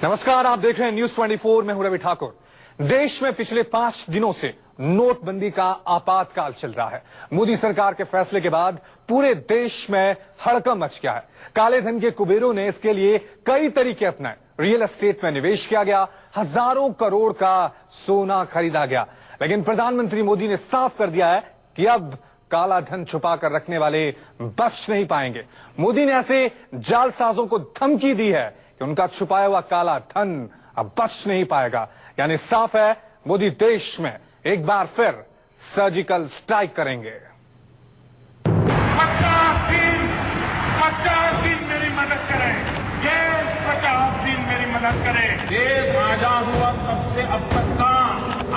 नमस्कार, आप देख रहे हैं न्यूज 24। मैं हूं रवि ठाकुर। देश में पिछले 5 दिनों से नोटबंदी का आपातकाल चल रहा है। मोदी सरकार के फैसले के बाद पूरे देश में हड़कंप मच गया है। काले धन के कुबेरों ने इसके लिए कई तरीके अपनाए। रियल एस्टेट में निवेश किया गया, हजारों करोड़ का सोना खरीदा गया। लेकिन प्रधानमंत्री मोदी ने साफ कर दिया है कि अब काला धन छुपा कर रखने वाले बच नहीं पाएंगे। मोदी ने ऐसे जालसाजों को धमकी दी है कि उनका छुपाया हुआ काला धन अब बच नहीं पाएगा। यानी साफ है, मोदी देश में एक बार फिर सर्जिकल स्ट्राइक करेंगे। 50 दिन मेरी मदद करें, ये 50 दिन मेरी मदद करें। देश आजाद हुआ तब से अब तक का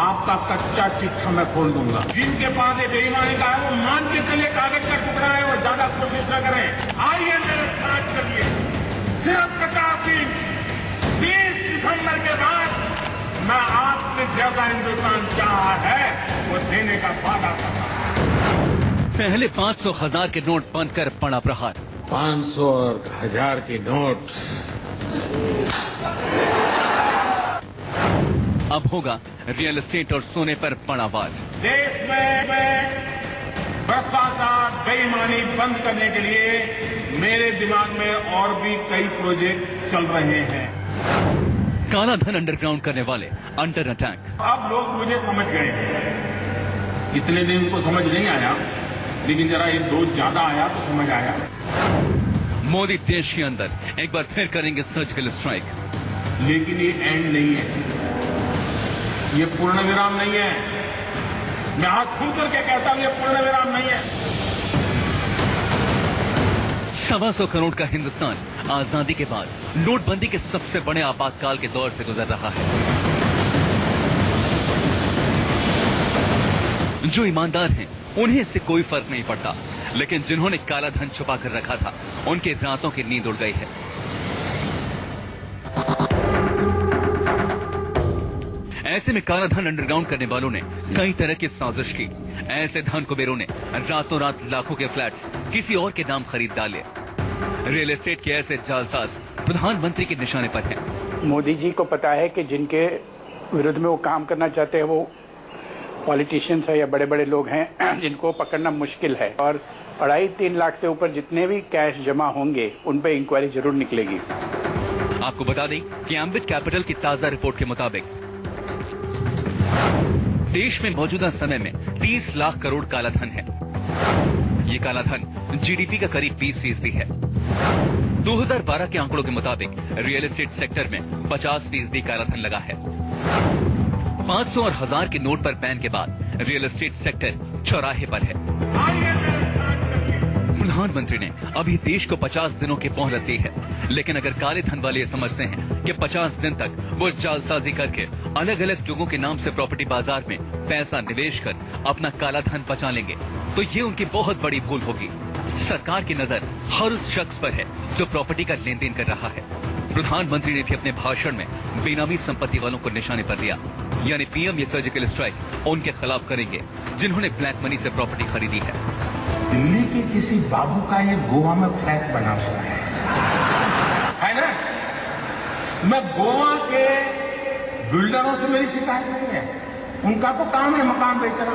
आपका कच्चा चिट्ठा मैं खोल दूंगा। जिनके पास ये बेईमानी का है वो मान के चलिए कागज का टुकड़ा है, वो ज्यादा कोशिश न करें। आइए मेरे साथ चलिए, सिर्फ 50 दिन 30 दिसंबर के बाद मैं आपने जैसा हिंदुस्तान चाहा है वो देने का वादा करता हूं। पहले 500 हजार के नोट बंद कर पड़ा प्रहार। 500 और 1000 की नोट अब होगा रियल एस्टेट और सोने पर बड़ा वार। देश में भ्रष्टाचार बेईमानी बंद करने के लिए मेरे दिमाग में और भी कई प्रोजेक्ट चल रहे हैं। काला धन अंडरग्राउंड करने वाले अंडर अटैक। अब लोग मुझे समझ गए हैं। इतने दिन उनको समझ नहीं आया, लेकिन जरा एक डोज ज्यादा आया तो समझ आया। मोदी देश के अंदर एक बार फिर करेंगे सर्जिकल स्ट्राइक। लेकिन ये एंड नहीं है, ये पूर्ण विराम नहीं है। मैं हाथ खुल करके कहता हूं, ये पूर्ण विराम नहीं है। 125 करोड़ का हिंदुस्तान आजादी के बाद नोटबंदी के सबसे बड़े आपातकाल के दौर से गुजर रहा है। जो ईमानदार हैं उन्हें इससे कोई फर्क नहीं पड़ता, लेकिन जिन्होंने काला धन छुपा कर रखा था उनकी रातों की नींद उड़ गई है। ऐसे में काला धन अंडरग्राउंड करने वालों ने कई तरह की साजिश की। ऐसे धन कुबेरों ने रातों रात लाखों के फ्लैट्स किसी और के नाम खरीद डाले। रियल एस्टेट के ऐसे जालसाज प्रधानमंत्री के निशाने पर हैं। मोदी जी को पता है कि जिनके विरुद्ध में वो काम करना चाहते हैं वो पॉलिटिशियंस है या बड़े बड़े लोग हैं जिनको पकड़ना मुश्किल है। और 2.5-3 लाख से ऊपर जितने भी कैश जमा होंगे उन पे इंक्वायरी जरूर निकलेगी। आपको बता दें कि एम्बिट कैपिटल की ताजा रिपोर्ट के मुताबिक देश में मौजूदा समय में 30 लाख करोड़ काला धन है। ये काला धन जीडीपी का करीब 20% है। 2012 के आंकड़ों के मुताबिक रियल एस्टेट सेक्टर में 50% काला धन लगा है। 500 और 1000 के नोट पर बैन के बाद रियल एस्टेट सेक्टर चौराहे पर है। प्रधानमंत्री ने अभी देश को 50 दिनों की मोहलत दी है, लेकिन अगर काले धन वाले समझते हैं कि 50 दिन तक वो जालसाजी करके अलग अलग लोगों के नाम से प्रॉपर्टी बाजार में पैसा निवेश कर अपना काला धन बचा लेंगे, तो ये उनकी बहुत बड़ी भूल होगी। सरकार की नजर हर उस शख्स पर है जो प्रॉपर्टी का लेन देन कर रहा है। प्रधानमंत्री ने भी अपने भाषण में बेनामी संपत्ति वालों को निशाने पर लिया। यानी पीएम ये सर्जिकल स्ट्राइक उनके खिलाफ करेंगे जिन्होंने ब्लैक मनी से प्रॉपर्टी खरीदी है। दिल्ली के किसी बाबू का ये गोवा में फ्लैट बना हुआ है ना। मैं गोवा के बिल्डरों से मेरी शिकायत नहीं है, उनका तो काम है मकान बेचना।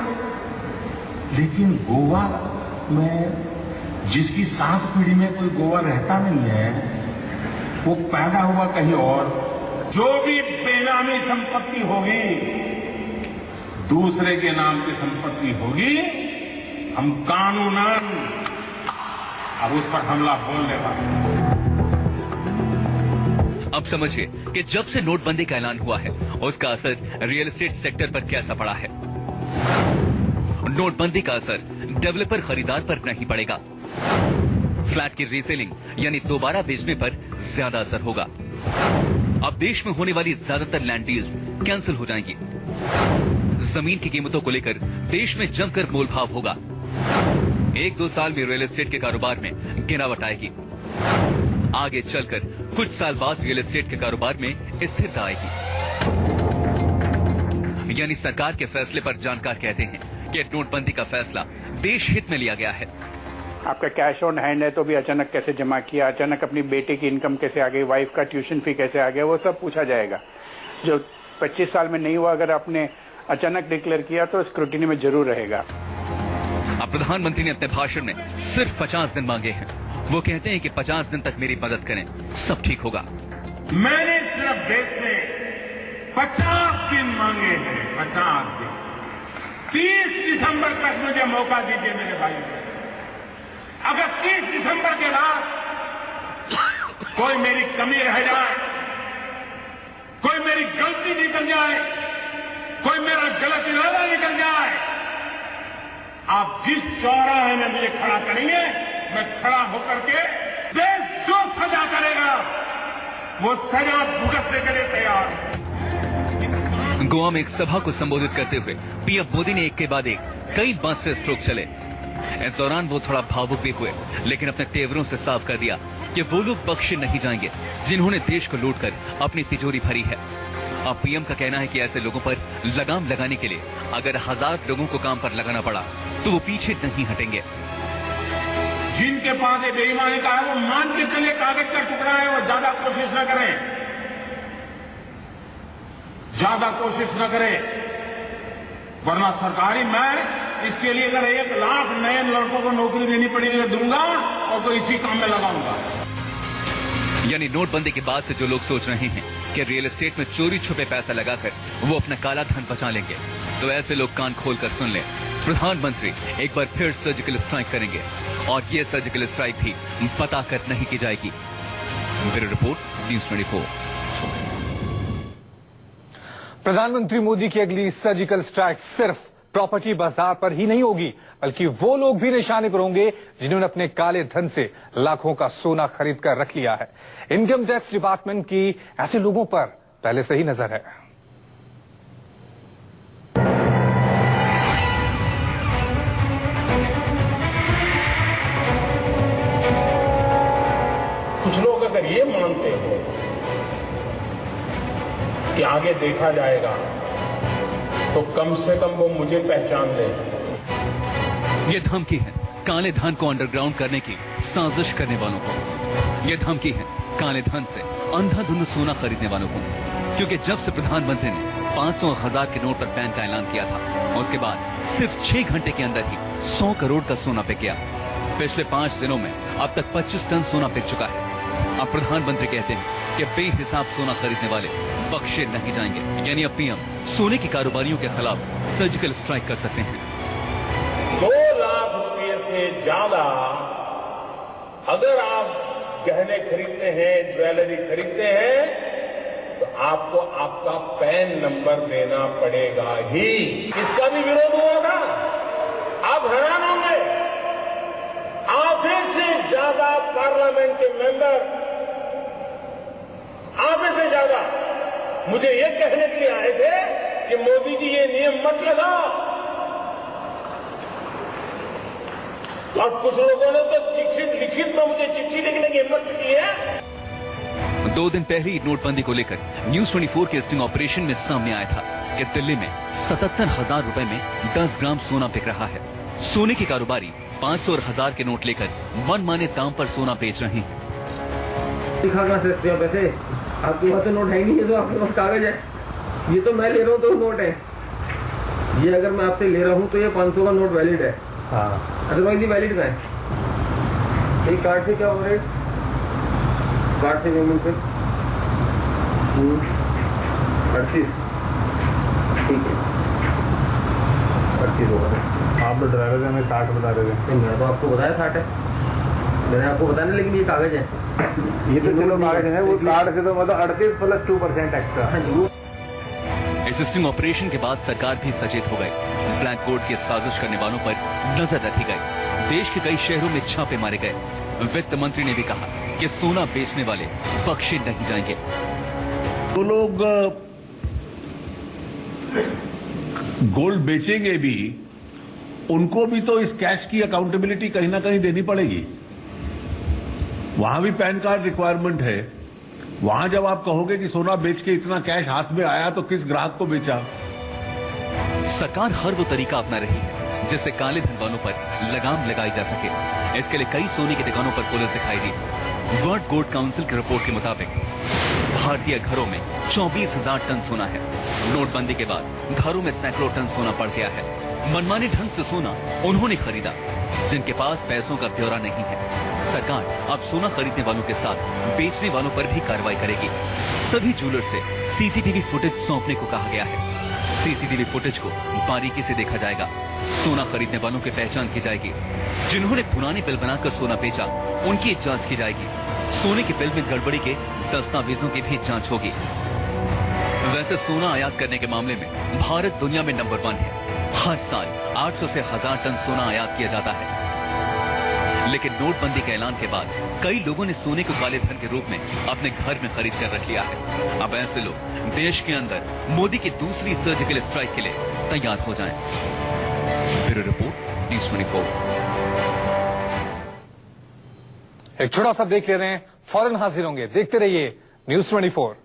लेकिन गोवा में जिसकी 7 पीढ़ी में कोई गोवा रहता नहीं है, वो पैदा हुआ कहीं और, जो भी बेनामी संपत्ति होगी, दूसरे के नाम की संपत्ति होगी, हम कानूनन अब उस पर हमला बोल देगा। अब समझिए कि जब से नोटबंदी का ऐलान हुआ है उसका असर रियल एस्टेट सेक्टर पर कैसा पड़ा है। नोटबंदी का असर डेवलपर खरीदार पर नहीं पड़ेगा। फ्लैट की रीसेलिंग यानी दोबारा बेचने पर ज्यादा असर होगा। अब देश में होने वाली ज्यादातर लैंड डील्स कैंसिल हो जाएंगी। जमीन की कीमतों को लेकर देश में जमकर मोलभाव होगा। 1-2 साल में रियल एस्टेट के कारोबार में गिरावट आएगी। आगे चलकर कुछ साल बाद रियल एस्टेट के कारोबार में स्थिरता आएगी। यानी सरकार के फैसले पर जानकार कहते हैं कि नोटबंदी का फैसला देश हित में लिया गया है। आपका कैश ऑन हैंड है तो भी अचानक कैसे जमा किया, अचानक अपनी बेटे की इनकम कैसे आ गई, वाइफ का ट्यूशन फी कैसे आ गया, वो सब पूछा जाएगा। जो 25 साल में नहीं हुआ, अगर आपने अचानक डिक्लेयर किया तो स्क्रूटिनी में जरूर रहेगा। अब प्रधानमंत्री ने अपने भाषण में सिर्फ 50 दिन मांगे हैं। वो कहते हैं कि 50 दिन तक मेरी मदद करें, सब ठीक होगा। मैंने सिर्फ देश से 50 दिन मांगे हैं, 50 दिन। 30 दिसंबर तक मुझे मौका दीजिए मेरे भाई। अगर 30 दिसंबर के बाद कोई मेरी कमी रह जाए, कोई मेरी गलती निकल जाए, कोई मेरा गलत इरादा निकल जाए, आप जिस चौराहे में मुझे खड़ा करेंगे, मैं खड़ा होकर के देश जो सजा करेगा वो सजा भुगतने के लिए तैयार हूं। गोवा में एक सभा को संबोधित करते हुए पीएम मोदी ने एक के बाद एक कई मास्टर स्ट्रोक चले। इस दौरान वो थोड़ा भावुक भी हुए, लेकिन अपने तेवरों से साफ कर दिया कि वो लोग बख्शे नहीं जाएंगे जिन्होंने देश को लूटकर अपनी तिजोरी भरी है। अब पीएम का कहना है कि ऐसे लोगों पर लगाम लगाने के लिए अगर 1000 लोगों को काम पर लगाना पड़ा तो वो पीछे नहीं हटेंगे। जिनके पास ये बेईमानी का है वो मान के चले कागज का टुकड़ा है, वो ज्यादा कोशिश न करें, ज्यादा कोशिश न करें, वरना सरकारी मैं इसके लिए अगर 1 लाख नए लड़कों को नौकरी देनी पड़ेगी तो दूंगा और तो इसी काम में लगाऊंगा। यानी नोटबंदी के बाद से जो लोग सोच रहे हैं कि रियल एस्टेट में चोरी छुपे पैसा लगाकर वो अपना काला धन बचा लेंगे, तो ऐसे लोग कान खोलकर सुन लें। प्रधानमंत्री एक बार फिर सर्जिकल स्ट्राइक करेंगे और ये सर्जिकल स्ट्राइक भी बताकर नहीं की जाएगी। Bureau report, news 24। प्रधानमंत्री मोदी की अगली सर्जिकल स्ट्राइक सिर्फ प्रॉपर्टी बाजार पर ही नहीं होगी, बल्कि वो लोग भी निशाने पर होंगे जिन्होंने अपने काले धन से लाखों का सोना खरीद कर रख लिया है। इनकम टैक्स डिपार्टमेंट की ऐसे लोगों पर पहले से ही नजर है। कुछ लोग अगर ये मानते हो कि आगे देखा जाएगा तो कम से कम वो मुझे पहचान ले। ये धमकी है काले धन को अंडरग्राउंड करने की साजिश करने वालों को। ये धमकी है काले धन से अंधाधुंध सोना खरीदने वालों को, क्योंकि जब से प्रधानमंत्री ने 500 और 1000 के नोट पर बैन का ऐलान किया था, उसके बाद सिर्फ 6 घंटे के अंदर ही 100 करोड़ का सोना बिक गया। पिछले 5 दिनों में अब तक 25 टन सोना बिक चुका है। अब प्रधानमंत्री कहते हैं कि बेहिसाब सोना खरीदने वाले बख्शे नहीं जाएंगे। यानी अब पीएम सोने के कारोबारियों के खिलाफ सर्जिकल स्ट्राइक कर सकते हैं। 2 लाख रुपए से ज्यादा अगर आप गहने खरीदते हैं, ज्वेलरी खरीदते हैं, तो आपको आपका पैन नंबर देना पड़ेगा ही। इसका भी विरोध हुआ था। आप हैरान होंगे, आधे से ज्यादा पार्लियामेंट के मेंबर, आधे से ज्यादा मुझे ये कहने के लिए आए थे कि मोदी जी ये नियम मत लगाओ, और कुछ लोगों ने तो चिट्ठी लिखित में मुझे चिट्ठी लिखने की हिम्मत की है। 2 दिन पहले ही नोटबंदी को लेकर न्यूज़ 24 के स्टिंग ऑपरेशन में सामने आया था कि दिल्ली में 77,000 रुपए में 10 ग्राम सोना बिक रहा है। सोने के कारोबारी 500 और 1000 के नोट लेकर मनमाने दाम पर सोना बेच रहे हैं। पैसे आपके पास तो नोट है नहीं, ये तो आपके पास कागज है। ये तो मैं ले रहा हूँ तो नोट है। ये अगर मैं आपसे ले रहा हूँ तो ये 500 का नोट वैलिड है। हाँ, अदरवाइज ये वैलिड का है। एक कार्ड से क्या हो रहा है? कार्ड से पेमेंट पे 38, ठीक है, 38 होगा। आप बता रहे थे, हमें 60 बता रहे थे। मैं तो आपको बताया 60 है, मैंने आपको बताया, लेकिन ये कागज है। ये तो चलो कागज है, वो कार्ड से तो मतलब 38 + 2% एक्स्ट्रा। इस स्टिंग ऑपरेशन के बाद सरकार भी सचेत हो गई। ब्लैक कोड की साजिश करने वालों पर नजर रखी गई। देश के कई शहरों में छापे मारे गए। वित्त मंत्री ने भी कहा कि सोना बेचने वाले बख्शे नहीं जाएंगे। तो लोग गोल्ड बेचेंगे भी, उनको भी तो इस कैश की अकाउंटेबिलिटी कहीं ना कहीं देनी पड़ेगी। वहां भी पैन कार्ड रिक्वायरमेंट है। वहां जब आप कहोगे कि सोना बेच के इतना कैश हाथ में आया तो किस ग्राहक को बेचा? सरकार हर वो तरीका अपना रही है जिससे काले धन वालों पर लगाम लगाई जा सके। इसके लिए कई सोने की दुकानों पर पुलिस दिखाई दी। वर्ल्ड गोल्ड काउंसिल की रिपोर्ट के मुताबिक भारतीय घरों में 24,000 टन सोना है। नोटबंदी के बाद घरों में सैकड़ों टन सोना पड़ गया है। मनमाने ढंग से सोना उन्होंने खरीदा जिनके पास पैसों का ब्यौरा नहीं है। सरकार अब सोना खरीदने वालों के साथ बेचने वालों पर भी कार्रवाई करेगी। सभी ज्वेलर से सीसीटीवी फुटेज सौंपने को कहा गया है। सीसीटीवी फुटेज को बारीकी से देखा जाएगा। सोना खरीदने वालों की पहचान की जाएगी। जिन्होंने पुराने बिल बनाकर सोना बेचा उनकी जांच की जाएगी। सोने के बिल में गड़बड़ी के दस्तावेजों की भी जांच होगी। वैसे सोना आयात करने के मामले में भारत दुनिया में नंबर 1 है। हर साल 800 से 1000 टन सोना आयात किया जाता है। लेकिन नोटबंदी के ऐलान के बाद कई लोगों ने सोने को काले धन के रूप में अपने घर में खरीद कर रख लिया है। अब ऐसे लोग देश के अंदर मोदी की दूसरी सर्जिकल स्ट्राइक के लिए तैयार हो जाएं। Bureau report news 24। एक छोटा सा ब्रेक ले रहे हैं, फौरन हाजिर होंगे। देखते रहिए न्यूज़ 24।